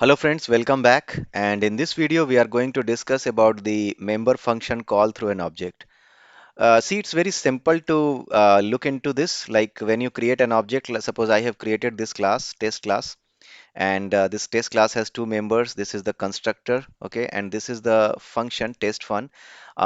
Hello friends, welcome back. And in this video, we are going to discuss about the member function call through an object. See, it's very simple to look into this. Like when you create an object, suppose I have created this class, test class, and this test class has two members. This is the constructor, okay, and this is the function test fun,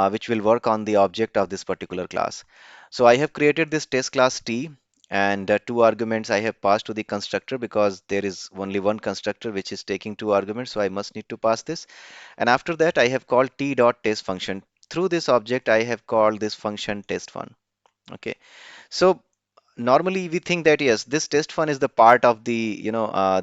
which will work on the object of this particular class. So I have created this test class t, and two arguments I have passed to the constructor because there is only one constructor which is taking two arguments, so I must need to pass this. And after that, I have called t dot test function. Through this object, I have called this function test fun. Okay, so normally we think that yes, this test fun is the part of the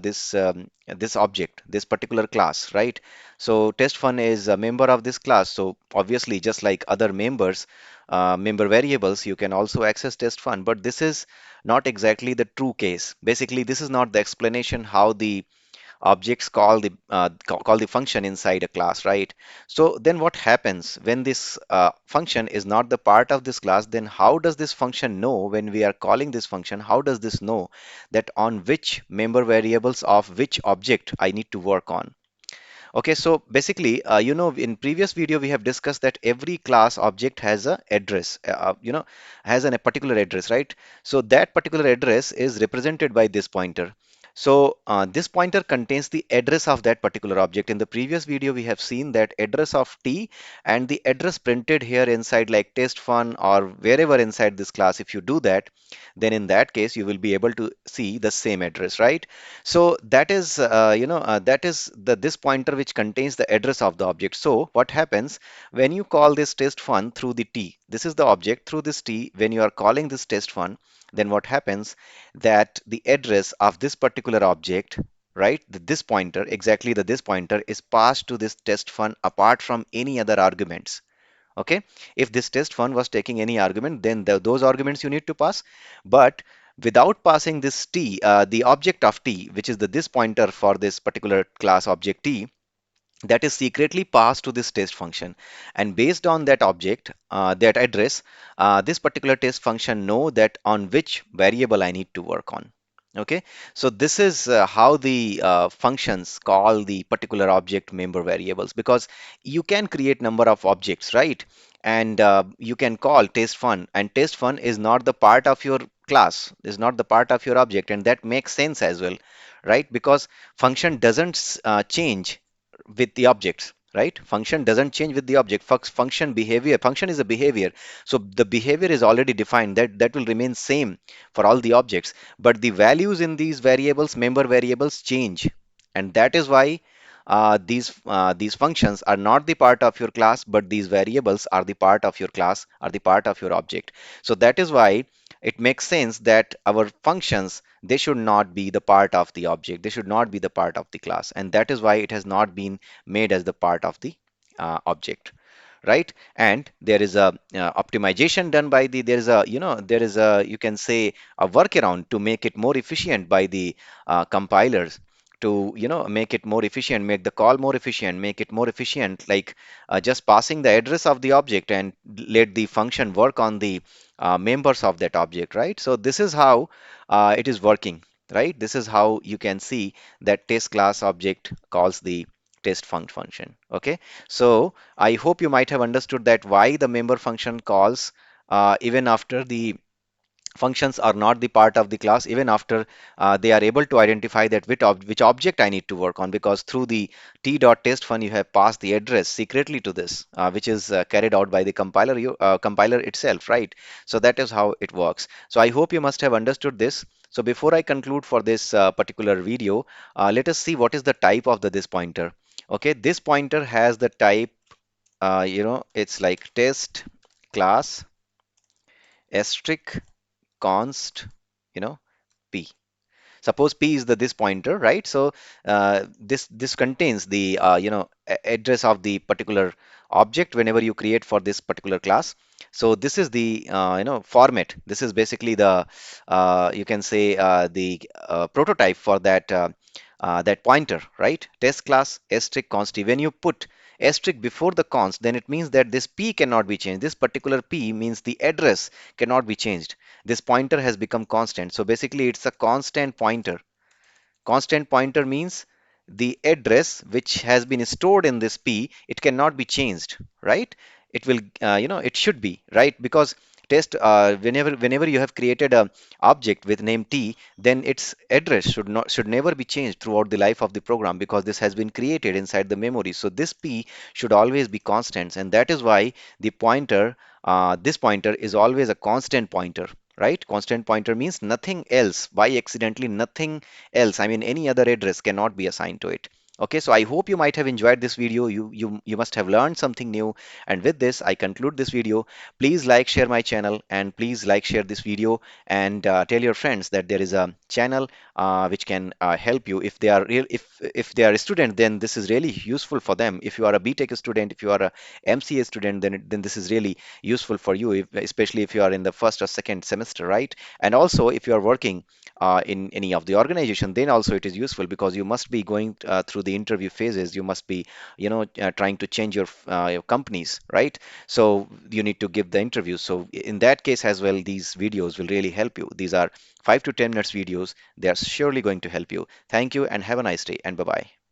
this object, this particular class, right? So test fun is a member of this class, so obviously just like other members, member variables, you can also access test fun, but this is not exactly the true case. Basically, this is not the explanation how the objects call the function inside a class, right? So then what happens when this function is not the part of this class? Then how does this function know when we are calling this function? How does this know that on which member variables of which object I need to work on? Okay, so basically, in previous video we have discussed that every class object has a address, has a particular address, right? So that particular address is represented by this pointer. So this pointer contains the address of that particular object. In the previous video, we have seen that address of t and the address printed here inside like test fun or wherever inside this class. If you do that, then in that case, you will be able to see the same address, right? So that is, that is this pointer which contains the address of the object. So what happens when you call this test fun through the t? This is the object through this t. When you are calling this test fun, then what happens that the address of this particular object, right? This pointer, exactly this pointer is passed to this test fun apart from any other arguments. Okay, if this test fun was taking any argument, then those arguments you need to pass. But without passing this t, the object of t, which is this pointer for this particular class object t, that is secretly passed to this test function, and based on that object, that address, this particular test function know that on which variable I need to work on. Okay, so this is how the functions call the particular object member variables, because you can create number of objects, right? And you can call test fun, and test fun is not the part of your class, is not the part of your object, and that makes sense as well, right? Because function doesn't change with the objects, right? Function doesn't change with the object. Function is a behavior, so the behavior is already defined, that will remain same for all the objects, but the values in these variables, member variables, change. And that is why these functions are not the part of your class, but these variables are the part of your class, are the part of your object. So that is why it makes sense that our functions, they should not be the part of the object, they should not be the part of the class, and that is why it has not been made as the part of the object, right? And there is a optimization done by the, there is a, there is a, you can say, a workaround to make it more efficient by the compilers, to make it more efficient, make the call more efficient, make it more efficient, like just passing the address of the object and let the function work on the members of that object, right? So this is how it is working, right? This is how you can see that test class object calls the test function. Okay, so I hope you might have understood that why the member function calls even after the functions are not the part of the class, even after they are able to identify that which object I need to work on, because through the t.test fun you have passed the address secretly to this, which is carried out by the compiler itself, right? So that is how it works. So I hope you must have understood this. So before I conclude for this particular video, let us see what is the type of this pointer. Okay, this pointer has the type, it's like test class asterisk const, you know, p. Suppose p is this pointer, right? So this contains the address of the particular object whenever you create for this particular class. So this is the format. This is basically the you can say the prototype for that pointer, right? Test class asterisk const. When you put asterisk before the const, then it means that this p cannot be changed. This particular p means the address cannot be changed. This pointer has become constant. So basically, it's a constant pointer. Constant pointer means the address which has been stored in this P, it cannot be changed, right? It will, it should be, right? Because test whenever you have created a object with name T, then its address should never be changed throughout the life of the program because this has been created inside the memory. So this P should always be constants, and that is why the pointer, this pointer is always a constant pointer. Right? Constant pointer means nothing else. By accidentally, nothing else. I mean, any other address cannot be assigned to it. Okay, so I hope you might have enjoyed this video. You must have learned something new. And with this, I conclude this video. Please like, share my channel, and please like, share this video, and tell your friends that there is a channel which can help you. If they are real, if they are a student, then this is really useful for them. If you are a BTech student, if you are a MCA student, then this is really useful for you, especially if you are in the first or second semester, right? And also, if you are working in any of the organization, then also it is useful because you must be going through the interview phases. You must be, trying to change your companies, right? So you need to give the interview. So in that case as well, these videos will really help you. These are 5 to 10 minutes videos. They are surely going to help you. Thank you and have a nice day, and bye bye.